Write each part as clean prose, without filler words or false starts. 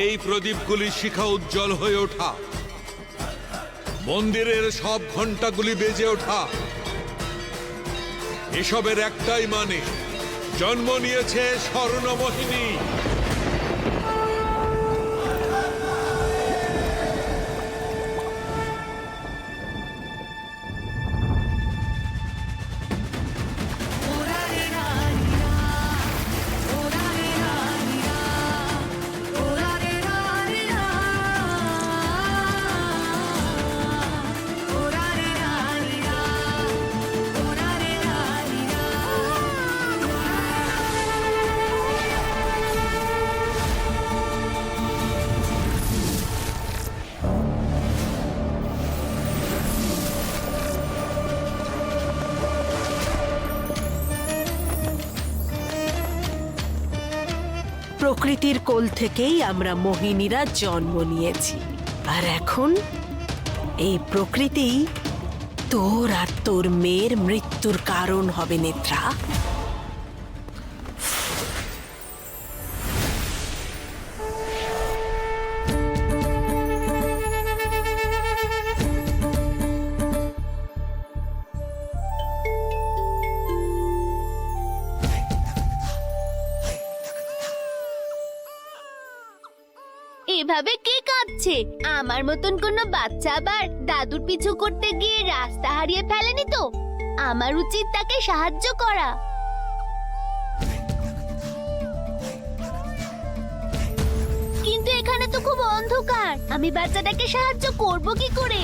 এই প্রদীপগুলি শিখা উজ্জ্বল হয়ে ওঠা, মন্দিরের সব ঘণ্টাগুলি বেজে ওঠা, এসবের একটাই মানে, জন্ম নিয়েছে স্বর্ণমোহিনী। প্রকৃতির কোল থেকেই আমরা মোহিনীরা জন্ম নিয়েছি, আর এখন এই প্রকৃতি তোর আর তোর মেয়ের মৃত্যুর কারণ হবে নেত্রা। এভাবে কে কাঁদছে? আমার মতন কোনো বাচ্চা আবার দাদুর পিছু করতে গিয়ে রাস্তা হারিয়ে ফেলেনি তো? আমার উচিত তাকে সাহায্য করা। কিন্তু এখানে তো খুব অন্ধকার, আমি বাচ্চাটাকে সাহায্য করব কি করে?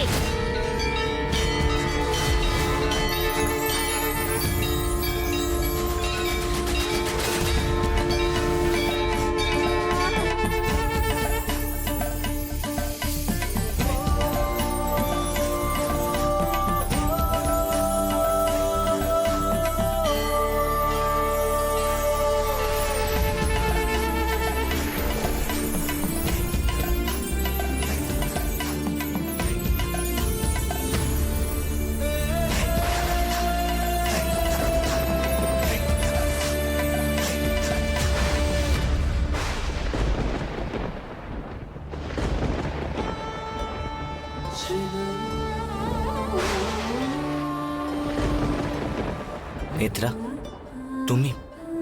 নেত্রা, তুমি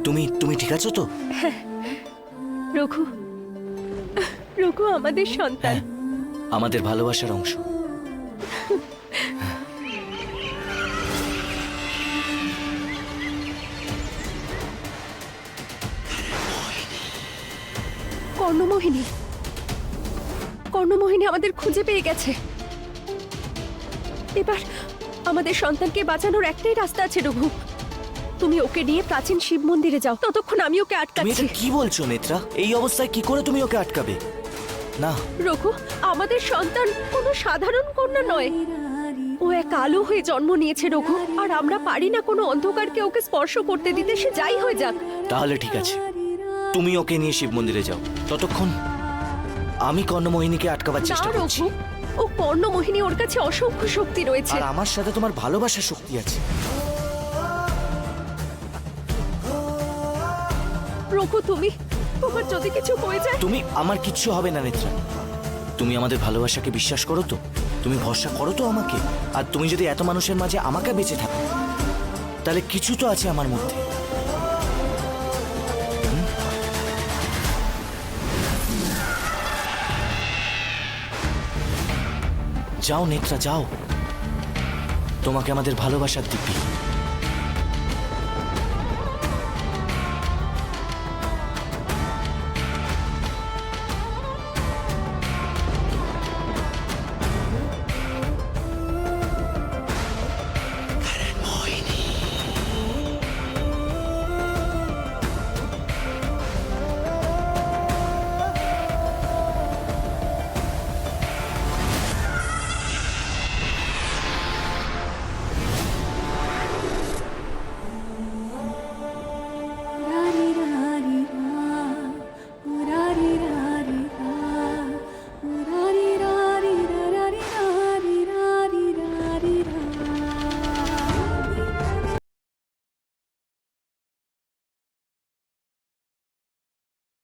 তুমি তুমি ঠিক আছো তো? রঘু, রঘু আমাদের সন্তান, আমাদের ভালোবাসার অংশ। কর্ণমোহিনী, কর্ণমোহিনী আমাদের খুঁজে পেয়ে গেছে। এবার আমাদের সন্তানকে বাঁচানোর একটাই রাস্তা আছে রঘু, তুমি ওকে নিয়ে প্রাচীন শিব মন্দিরে যাও, ততক্ষণ আমি ওকে তুমি আটকাচ্ছি। এটা কি বলছো নেত্রা? এই অবস্থায় কি করে তুমি ওকে আটকাবে? না রঘু, আমাদের সন্তান কোনো সাধারণ কন্যা নয়, ও এক আলো হয়ে জন্ম নিয়েছে রঘু, আর আমরা পারি না কোনো অন্ধকারকে ওকে স্পর্শ করতে দিতে, সে যাই হয়ে যাক। তাহলে ঠিক আছে, তুমি ওকে নিয়ে শিব মন্দিরে যাও, ততক্ষণ আমি কর্ণমোহিনীকে আটকাবার না চেষ্টা করছি। রঘু, ও কর্ণমোহিনী, ওর কাছে অসংখ্য শক্তি রয়েছে। আর আমার সাথে তোমার ভালোবাসার শক্তি আছে। রঘু, তোমার যদি কিছু হয়ে যায়। তুমি, আমার কিচ্ছু হবে না নেত্রা। তুমি আমাদের ভালোবাসাকে বিশ্বাস করো তো? তুমি ভরসা করো তো আমাকে? আর তুমি যদি এত মানুষের মাঝে আমাকে বেঁচে থাকো, তাহলে কিছু তো আছে আমার মধ্যে। যাও নেত্রা, যাও, তোমাকে আমাদের ভালোবাসার দিব্যি।